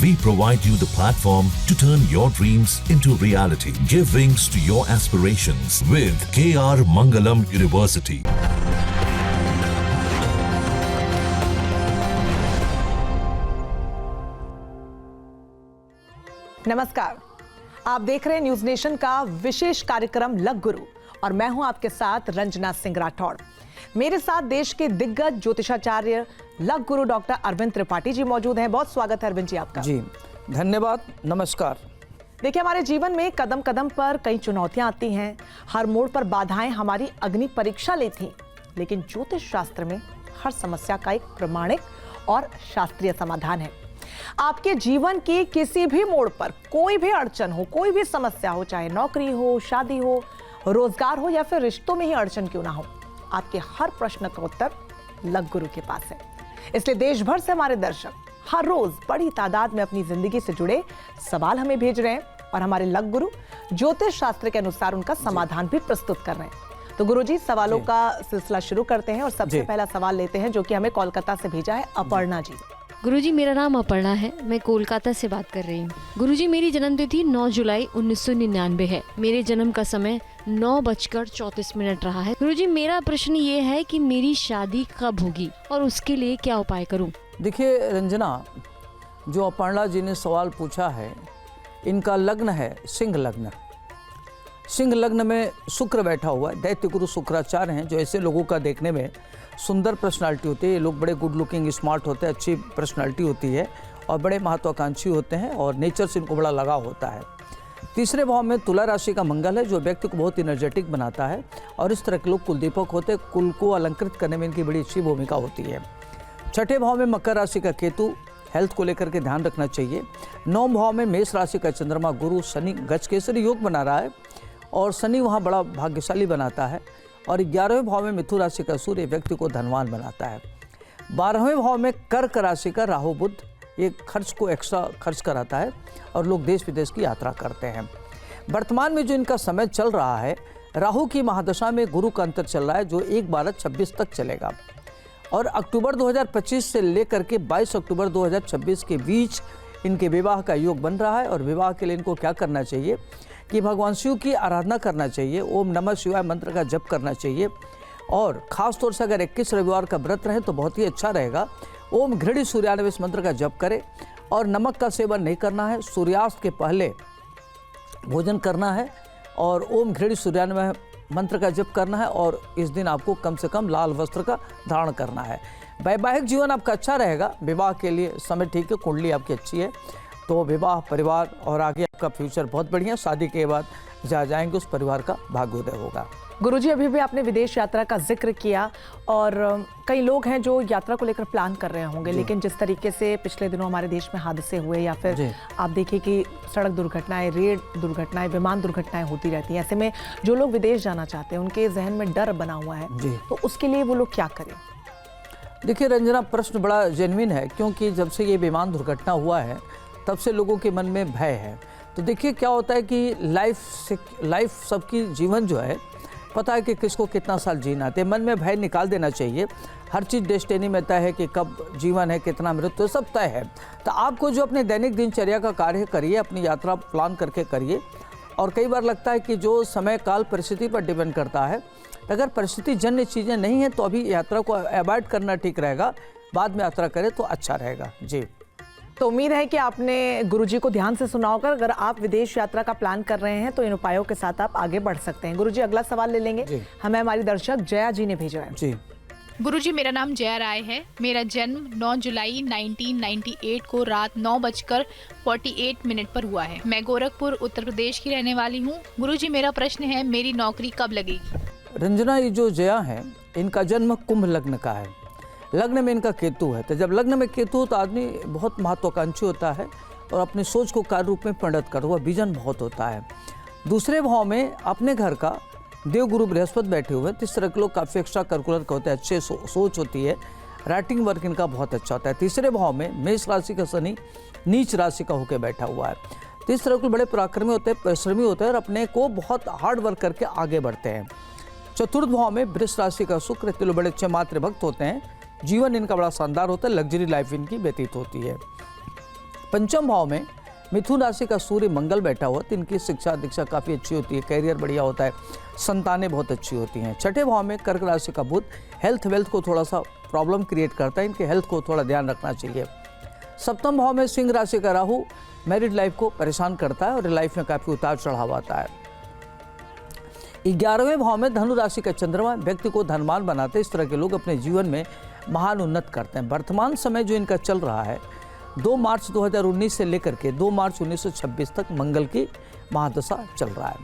We provide you the platform to turn your dreams into reality. Give wings to your aspirations with KR Mangalam University. नमस्कार, आप देख रहे हैं news nation का विशेष कार्यक्रम लग गुरु और मैं हूं आपके साथ रंजना सिंह राठौड़। मेरे साथ देश के दिग्गज ज्योतिषाचार्य लग गुरु डॉक्टर अरविंद त्रिपाठी जी मौजूद हैं। बहुत स्वागत है अरविंद जी आपका। जी धन्यवाद, नमस्कार। देखिए, हमारे जीवन में कदम कदम पर कई चुनौतियां आती हैं, हर मोड़ पर बाधाएं हमारी अग्नि परीक्षा लेती, लेकिन ज्योतिष शास्त्र में हर समस्या का एक प्रमाणिक और शास्त्रीय समाधान है। आपके जीवन के किसी भी मोड़ पर कोई भी अड़चन हो, कोई भी समस्या हो, चाहे नौकरी हो, शादी हो, रोजगार हो या फिर रिश्तों में ही अड़चन क्यों ना हो, आपके हर प्रश्न का उत्तर लग गुरु के पास है। इसलिए देश भर से हमारे दर्शक हर रोज बड़ी तादाद में अपनी जिंदगी से जुड़े सवाल हमें भेज रहे हैं और हमारे लग गुरु ज्योतिष शास्त्र के अनुसार उनका समाधान भी प्रस्तुत कर रहे हैं। तो गुरुजी, सवालों का सिलसिला शुरू करते हैं और सबसे पहला सवाल लेते हैं जो कि हमें कोलकाता से भेजा है अपर्णा जी। गुरुजी, मेरा नाम अपर्णा है, मैं कोलकाता से बात कर रही हूँ। गुरुजी, मेरी जन्म तिथि 9 जुलाई 1999 है। मेरे जन्म का समय 9:34 रहा है। गुरुजी, मेरा प्रश्न ये है कि मेरी शादी कब होगी और उसके लिए क्या उपाय करूँ? देखिए रंजना, जो अपर्णा जी ने सवाल पूछा है, इनका लग्न है सिंह लग्न। सिंह लग्न में शुक्र बैठा हुआ है, दैत्य गुरु शुक्राचार्य हैं, जो ऐसे लोगों का देखने में सुंदर पर्सनालिटी होती है। ये लोग बड़े गुड लुकिंग, स्मार्ट होते हैं, अच्छी पर्सनालिटी होती है और बड़े महत्वाकांक्षी होते हैं और नेचर से इनको बड़ा लगाव होता है। तीसरे भाव में तुला राशि का मंगल है, जो व्यक्ति को बहुत एनर्जेटिक बनाता है और इस तरह के लोग कुलदीपक होते हैं। कुल को अलंकृत करने में इनकी बड़ी अच्छी भूमिका होती है। छठे भाव में मकर राशि का केतु, हेल्थ को लेकर के ध्यान रखना चाहिए। 9 भाव में मेष राशि का चंद्रमा गुरु शनि गजकेसरी योग बना रहा है और शनि वहाँ बड़ा भाग्यशाली बनाता है। और 11वें भाव में मिथुन राशि का सूर्य व्यक्ति को धनवान बनाता है। 12वें भाव में कर्क राशि का राहु बुध, ये खर्च को एक्स्ट्रा खर्च कराता है और लोग देश विदेश की यात्रा करते हैं। वर्तमान में जो इनका समय चल रहा है, राहु की महादशा में गुरु का अंतर चल रहा है, जो 1/12/26 तक चलेगा और अक्टूबर 2025 से लेकर के 22 अक्टूबर 2026 के बीच इनके विवाह का योग बन रहा है। और विवाह के लिए इनको क्या करना चाहिए कि भगवान शिव की आराधना करना चाहिए, ओम नमः शिवाय मंत्र का जप करना चाहिए और ख़ास तौर से अगर 21 रविवार का व्रत रहे तो बहुत ही अच्छा रहेगा। ओम घृणी सूर्यान्वेष मंत्र का जप करें और नमक का सेवन नहीं करना है, सूर्यास्त के पहले भोजन करना है और ओम घृणी सूर्यान्वेष मंत्र का जप करना है और इस दिन आपको कम से कम लाल वस्त्र का धारण करना है। वैवाहिक जीवन आपका अच्छा रहेगा, विवाह के लिए समय ठीक है, कुंडली आपकी अच्छी है, तो विवाह, परिवार और आगे आपका फ्यूचर बहुत बढ़िया। शादी के बाद जहाँ जाएंगे उस परिवार का भाग्योदय होगा। गुरुजी, अभी भी आपने विदेश यात्रा का जिक्र किया और कई लोग हैं जो यात्रा को लेकर प्लान कर रहे होंगे, लेकिन जिस तरीके से पिछले दिनों हमारे देश में हादसे हुए या फिर आप देखिए कि सड़क दुर्घटनाएं, रेल दुर्घटनाएं, विमान दुर्घटनाएं होती रहती हैं, ऐसे में जो लोग विदेश जाना चाहते हैं उनके जहन में डर बना हुआ है, तो उसके लिए वो लोग क्या करें? देखिए रंजना, प्रश्न बड़ा जेन्युइन है, क्योंकि जब से ये विमान दुर्घटना हुआ है तब से लोगों के मन में भय है। तो देखिए क्या होता है कि लाइफ सबकी जीवन जो है, पता है कि किसको कितना साल जीना है, मन में भय निकाल देना चाहिए। हर चीज़ डेस्टिनी में तय है कि कब जीवन है, कितना मृत्यु, सब तय है। तो आपको जो अपने दैनिक दिनचर्या का कार्य करिए, अपनी यात्रा प्लान करके करिए। और कई बार लगता है कि जो समय काल परिस्थिति पर डिपेंड करता है, अगर परिस्थिति जन्य चीज़ें नहीं हैं तो अभी यात्रा को अवॉइड करना ठीक रहेगा, बाद में यात्रा करें तो अच्छा रहेगा। जी, तो उम्मीद है कि आपने गुरुजी को ध्यान से सुना होगा। अगर आप विदेश यात्रा का प्लान कर रहे हैं तो इन उपायों के साथ आप आगे बढ़ सकते हैं। गुरुजी, अगला सवाल ले लेंगे, हमें हमारी दर्शक जया जी ने भेजा है। जी गुरुजी, मेरा नाम जया राय है। मेरा जन्म 9 जुलाई 1998 को रात 9:48 पर हुआ है। मैं गोरखपुर उत्तर प्रदेश की रहने वाली हूँ। गुरुजी, मेरा प्रश्न है, मेरी नौकरी कब लगेगी? रंजना, ये जो जया है, इनका जन्म कुंभ लग्न का है, लग्न में इनका केतु है। तो जब लग्न में केतु हो तो आदमी बहुत महत्वाकांक्षी होता है और अपनी सोच को कार्य रूप में परिणत करता हुआ विजन बहुत होता है। दूसरे भाव में अपने घर का देवगुरु बृहस्पति बैठे हुए हैं, तो इस तरह के लोग काफ़ी एक्स्ट्रा करिकुलर का होते हैं, अच्छे सोच होती है, राइटिंग वर्क इनका बहुत अच्छा होता है। तीसरे भाव में मेष राशि का शनि नीच राशि का होकर बैठा हुआ है, तो इस तरह के बड़े पराक्रमी होते हैं, परिश्रमी होते हैं और अपने को बहुत हार्ड वर्क करके आगे बढ़ते हैं। चतुर्थ भाव में वृष राशि का शुक्र, तो लोग बड़े अच्छे मातृभक्त होते हैं, जीवन इनका बड़ा शानदार होता है, लग्जरी लाइफ इनकी व्यतीत होती है। पंचम भाव में मिथुन राशि का सूर्य मंगल बैठा हुआ, तो इनकी शिक्षा दीक्षा काफ़ी अच्छी होती है, करियर बढ़िया होता है, संतानें बहुत अच्छी होती हैं। छठे भाव में कर्क राशि का बुध हेल्थ वेल्थ को थोड़ा सा प्रॉब्लम क्रिएट करता है, इनके हेल्थ को थोड़ा ध्यान रखना चाहिए। सप्तम भाव में सिंह राशि का राहु मैरिड लाइफ को परेशान करता है और लाइफ में काफ़ी उतार चढ़ाव आता है। 11वें भाव में धनु राशि का चंद्रमा व्यक्ति को धनवान बनाते हैं। इस तरह के लोग अपने जीवन में महान उन्नत करते हैं। वर्तमान समय जो इनका चल रहा है 2 मार्च 2019 से लेकर के 2 मार्च 1926 तक मंगल की महादशा चल रहा है।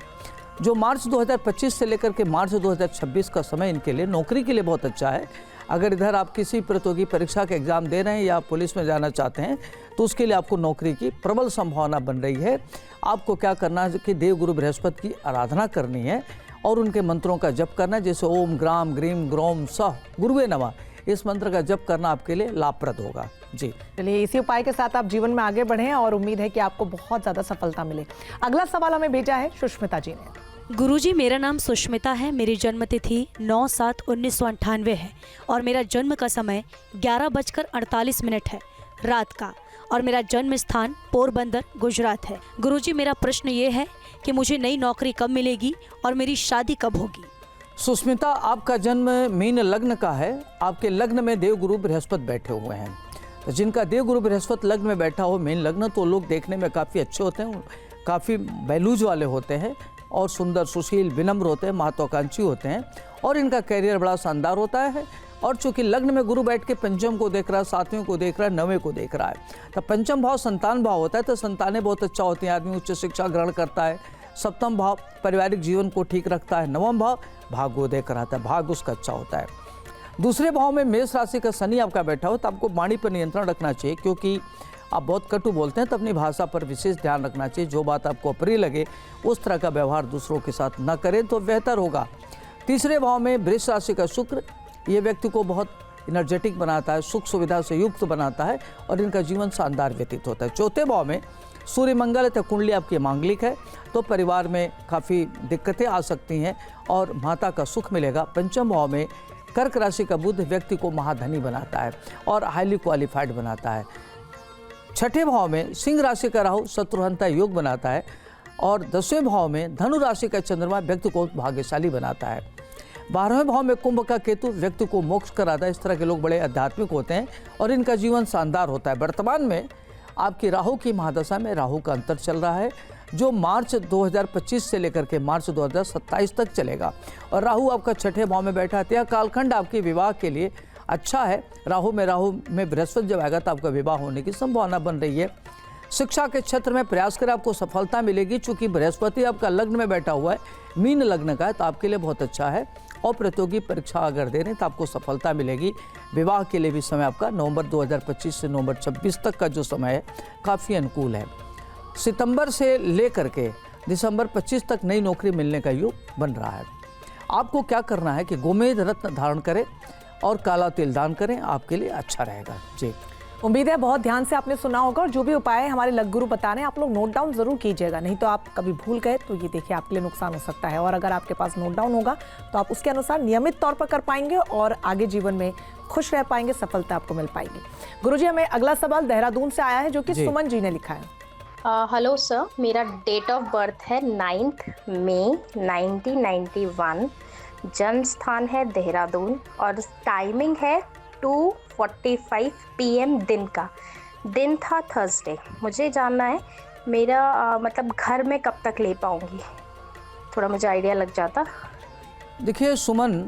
जो मार्च 2025 से लेकर के मार्च 2026 का समय इनके लिए नौकरी के लिए बहुत अच्छा है। अगर इधर आप किसी प्रतियोगी परीक्षा के एग्जाम दे रहे हैं या पुलिस में जाना चाहते हैं तो उसके लिए आपको नौकरी की प्रबल संभावना बन रही है। आपको क्या करना है कि देव गुरु बृहस्पति की आराधना करनी है और उनके मंत्रों का जप करना है, जैसे ओम ग्राम ग्रीम ग्रोम सह गुरुवे नमः, इस मंत्र का जप करना आपके लिए लाभप्रद होगा। जी चलिए, इसी उपाय के साथ आप जीवन में आगे बढ़ें और उम्मीद है कि आपको बहुत ज़्यादा सफलता मिले। अगला सवाल हमें भेजा है सुष्मिता जी ने। गुरुजी, मेरा नाम सुष्मिता है। मेरी जन्म तिथि 9/7/1998 है और मेरा जन्म का समय 11:48 है रात का, और मेरा जन्म स्थान पोरबंदर गुजरात है। गुरुजी, मेरा प्रश्न ये है कि मुझे नई नौकरी कब मिलेगी और मेरी शादी कब होगी? सुष्मिता, आपका जन्म मीन लग्न का है। आपके लग्न में देवगुरु बृहस्पति बैठे हुए हैं। तो जिनका देवगुरु बृहस्पति लग्न में बैठा हो मीन लग्न, तो लोग देखने में काफ़ी अच्छे होते हैं, काफ़ी वैल्यूज वाले होते हैं और सुंदर सुशील विनम्र होते हैं, महत्वाकांक्षी होते हैं और इनका कैरियर बड़ा शानदार होता है। और चूंकि लग्न में गुरु बैठ के पंचम को देख रहा है, सातवें को देख रहा है, नवें को देख रहा है, तो पंचम भाव संतान भाव होता है, तो संतानें बहुत अच्छा होती हैं, आदमी उच्च शिक्षा ग्रहण करता है। सप्तम भाव पारिवारिक जीवन को ठीक रखता है। नवम भाव भाग्योदय कराता है, भाग्य उसका अच्छा होता है। दूसरे भाव में मेष राशि का शनि आपका बैठा हो, तो आपको वाणी पर नियंत्रण रखना चाहिए, क्योंकि आप बहुत कटु बोलते हैं, तो अपनी भाषा पर विशेष ध्यान रखना चाहिए। जो बात आपको अप्रिय लगे उस तरह का व्यवहार दूसरों के साथ न करें तो बेहतर होगा। तीसरे भाव में वृष राशि का शुक्र, ये व्यक्ति को बहुत एनर्जेटिक बनाता है, सुख सुविधा से युक्त बनाता है और इनका जीवन शानदार व्यतीत होता है। चौथे भाव में सूर्य मंगल है, तो कुंडली आपकी मांगलिक है, तो परिवार में काफ़ी दिक्कतें आ सकती हैं और माता का सुख मिलेगा। पंचम भाव में कर्क राशि का बुध व्यक्ति को महाधनी बनाता है और हाईली क्वालिफाइड बनाता है। छठे भाव में सिंह राशि का राहु शत्रुहंता योग बनाता है और 10वें भाव में धनु राशि का चंद्रमा व्यक्ति को भाग्यशाली बनाता है। 12वें भाव में कुंभ का केतु व्यक्ति को मोक्ष कराता है। इस तरह के लोग बड़े आध्यात्मिक होते हैं और इनका जीवन शानदार होता है। वर्तमान में आपकी राहु की महादशा में राहु का अंतर चल रहा है, जो मार्च 2025 से लेकर के मार्च 2027 तक चलेगा और राहु आपका छठे भाव में बैठा है। यह कालखंड आपके विवाह के लिए अच्छा है। राहु में बृहस्पति जब आएगा तो आपका विवाह होने की संभावना बन रही है। शिक्षा के क्षेत्र में प्रयास करें, आपको सफलता मिलेगी। चूंकि बृहस्पति आपका लग्न में बैठा हुआ है, मीन लग्न का है, तो आपके लिए बहुत अच्छा है और प्रतियोगी परीक्षा अगर दे रहे हैं तो आपको सफलता मिलेगी। विवाह के लिए भी समय आपका नवंबर 2025 से नवंबर 26 तक का जो समय है काफ़ी अनुकूल है। सितंबर से लेकर के दिसंबर 25 तक नई नौकरी मिलने का योग बन रहा है। आपको क्या करना है कि गोमेद रत्न धारण करें और काला तिल दान करें, आपके लिए अच्छा रहेगा। जी, उम्मीद है बहुत ध्यान से आपने सुना होगा और जो भी उपाय हमारे लग गुरु बता रहे हैं आप लोग नोट डाउन जरूर कीजिएगा, नहीं तो आप कभी भूल गए तो ये देखिए आपके लिए नुकसान हो सकता है। और अगर आपके पास नोट डाउन होगा तो आप उसके अनुसार नियमित तौर पर कर पाएंगे और आगे जीवन में खुश रह पाएंगे, सफलता आपको मिल पाएगी। गुरुजी, हमें अगला सवाल देहरादून से आया है जो कि सुमन जी ने लिखा है। हेलो सर, मेरा डेट ऑफ बर्थ है 9 मई 1991, जन्म स्थान है देहरादून और टाइमिंग है 2:45 PM दिन का। दिन था थर्सडे। मुझे जानना है मेरा मतलब घर में कब तक ले पाऊंगी, थोड़ा मुझे आइडिया लग जाता। देखिए सुमन,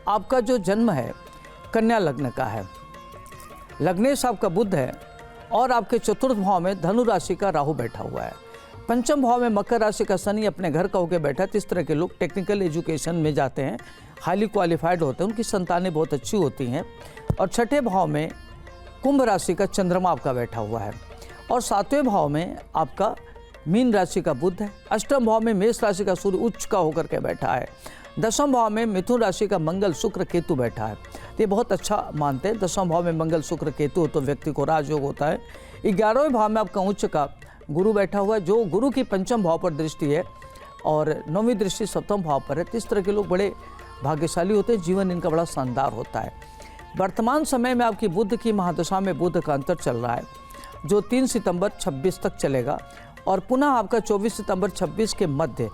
आपका जो जन्म है कन्या लग्न का है, लग्नेश आपका बुध है और आपके चतुर्थ भाव में धनु राशि का राहु बैठा हुआ है। पंचम भाव में मकर राशि का शनि अपने घर का होकर बैठा है। इस तरह के लोग टेक्निकल एजुकेशन में जाते हैं, हाईली क्वालिफाइड होते हैं, उनकी संतानें बहुत अच्छी होती हैं। और छठे भाव में कुंभ राशि का चंद्रमा आपका बैठा हुआ है और सातवें भाव में आपका मीन राशि का बुध है। अष्टम भाव में मेष राशि का सूर्य उच्च का होकर के बैठा है। दसम भाव में मिथुन राशि का मंगल शुक्र केतु बैठा है। ये बहुत अच्छा मानते हैं। दसम भाव में मंगल शुक्र केतु हो तो व्यक्ति को राजयोग होता है। 11वें भाव में आपका उच्च का गुरु बैठा हुआ है, जो गुरु की पंचम भाव पर दृष्टि है और 9वीं दृष्टि सप्तम भाव पर है। इस तरह के लोग बड़े भाग्यशाली होते हैं, जीवन इनका बड़ा शानदार होता है। वर्तमान समय में आपकी बुध की महादशा में बुध का अंतर चल रहा है जो 3 सितंबर 26 तक चलेगा और पुनः आपका 24 सितंबर 26 के मध्य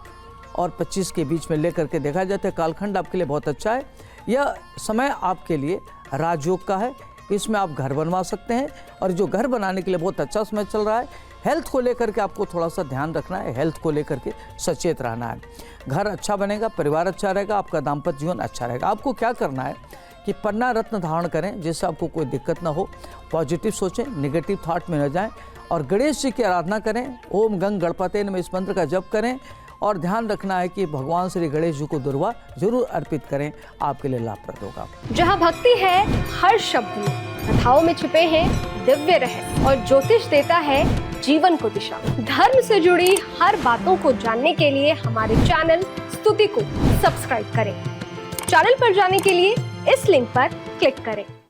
और 25 के बीच में लेकर के देखा जाता है। कालखंड आपके लिए बहुत अच्छा है। यह समय आपके लिए राजयोग का है। इसमें आप घर बनवा सकते हैं और जो घर बनाने के लिए बहुत अच्छा समय चल रहा है। हेल्थ को लेकर के आपको थोड़ा सा ध्यान रखना है, हेल्थ को लेकर के सचेत रहना है। घर अच्छा बनेगा, परिवार अच्छा रहेगा, आपका दाम्पत्य जीवन अच्छा रहेगा। आपको क्या करना है कि पन्ना रत्न धारण करें जिससे आपको कोई दिक्कत ना हो। पॉजिटिव सोचें, नेगेटिव थॉट में न जाएं और गणेश जी की आराधना करें। ओम गंग गणपते नमः इस मंत्र का जप करें और ध्यान रखना है कि भगवान श्री गणेश जी को दुर्वा जरूर अर्पित करें, आपके लिए लाभप्रद होगा। जहाँ भक्ति है हर शब्द में, कथाओं में छुपे हैं दिव्य रहस्य और ज्योतिष देता है जीवन को दिशा। धर्म से जुड़ी हर बातों को जानने के लिए हमारे चैनल स्तुति को सब्सक्राइब करें। चैनल पर जाने के लिए इस लिंक पर क्लिक करें।